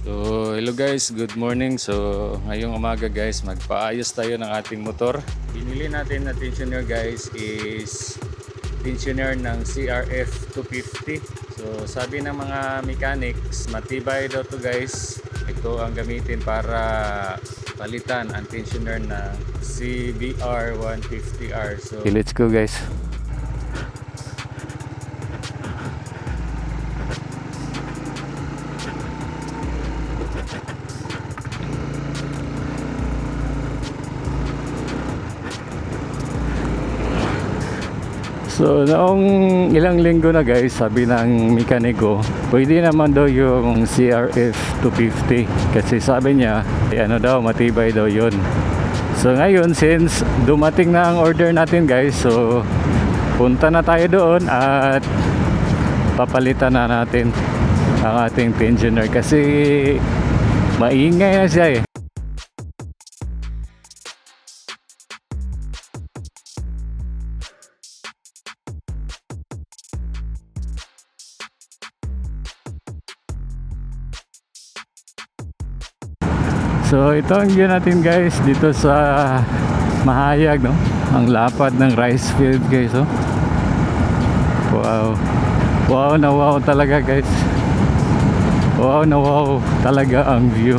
So, hello guys, good morning. So, ngayong umaga guys, magpaayos tayo ng ating motor. Binili natin na tensioner guys is tensioner ng CRF 250. So, sabi ng mga mechanics, matibay daw to guys. Ito ang gamitin para palitan ang tensioner ng CBR 150R. So, okay, let's go guys. So noong ilang linggo na guys, sabi ng mekaniko, pwede naman daw yung CRF 250 kasi sabi niya, ano daw, matibay daw yun. So ngayon, since dumating na ang order natin guys, so punta na tayo doon at papalitan na natin ang ating tensioner kasi maingay na siya eh. So ito ang view natin guys dito sa Mahayag, no? Ang lapad ng rice field guys, oh. Wow. Wow na wow talaga guys. Wow na wow talaga ang view.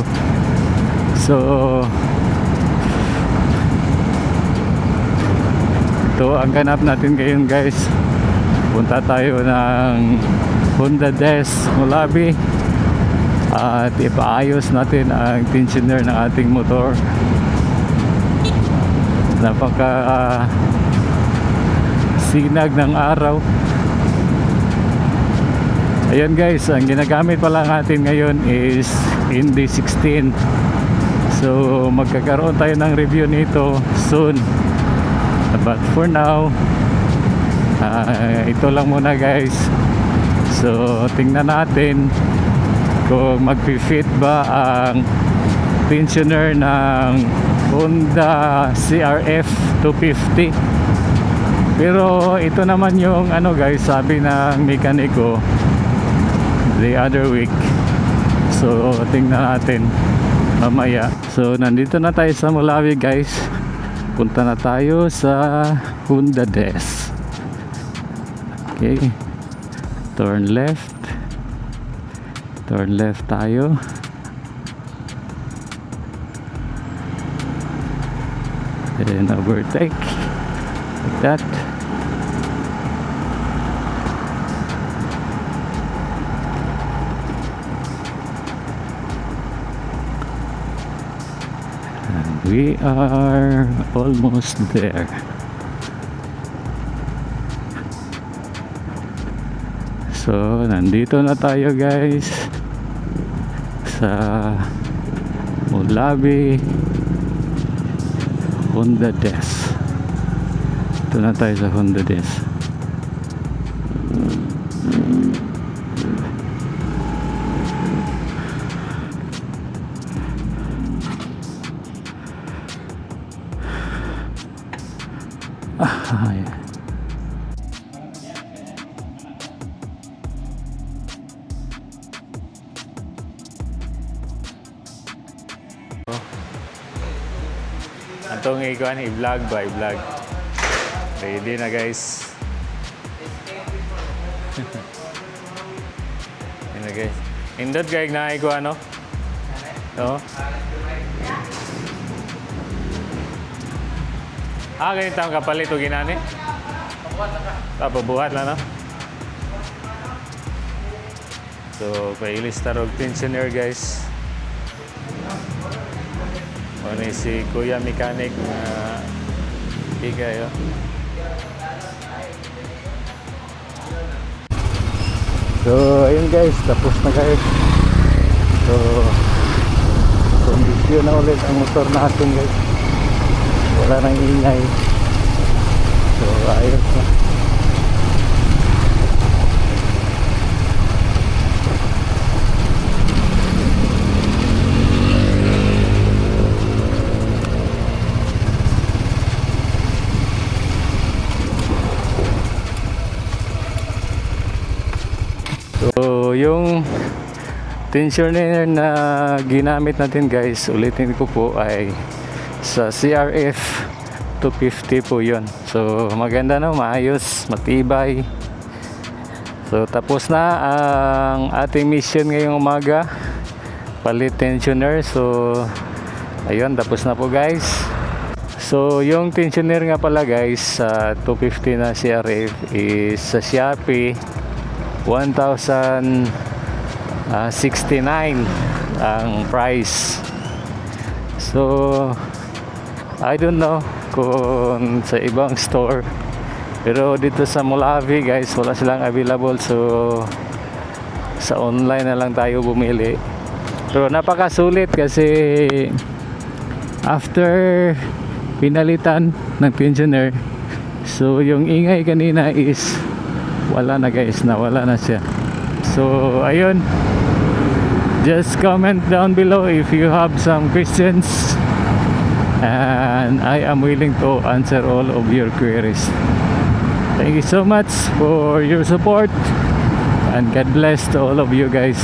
So ito ang ganap natin ngayon guys. Punta tayo ng Honda Des Mulabi at ipaayos natin ang tensioner ng ating motor. Napaka sinag ng araw. Ayan guys, ang ginagamit pala natin ngayon is Indy 16. So magkakaroon tayo ng review nito soon, but for now ito lang muna guys. So tingnan natin kung magpi-fit ba ang tensioner ng Honda CRF 250. Pero ito naman yung ano guys, sabi ng mekaniko the other week. So tingnan natin mamaya. So nandito na tayo sa Mulawi guys. Punta na tayo sa Honda Des. Okay, turn left. Turn left tayo. Then overtake like that. And we are almost there. So nandito na tayo guys sa Mulabi Honda Des. Ito na tayo sa Honda Des. Ayan. Itong ikuan i-vlog ba, i-vlog. Ready na guys. Yan na guys. Indot guys na ikuan, no? No? Ganito ang kapalit o ginani? Pabuhat na, no? So, pailista rog tensioner guys. Ano si Kuya Mechanic na bigay, oh. So ayun guys, tapos na guys. So kondisyon na ulit ang motor natin guys. Wala nang ingay. So ayos na. So yung tensioner na ginamit natin guys, ulitin ko po, ay sa CRF 250 po yon. So maganda na, maayos, matibay. So tapos na ang ating mission ngayong umaga, palit tensioner. So ayun, tapos na po guys. So yung tensioner nga pala guys sa 250 na CRF is sa Shopee 1,069 ang price. So I don't know kung sa ibang store, pero dito sa Molavi guys wala silang available, so sa online na lang tayo bumili. Pero napakasulit kasi after pinalitan ng tensioner, so yung ingay kanina is wala na guys, nawala na siya. So ayun, just comment down below if you have some questions, and I am willing to answer all of your queries. Thank you so much for your support, and God bless to all of you guys.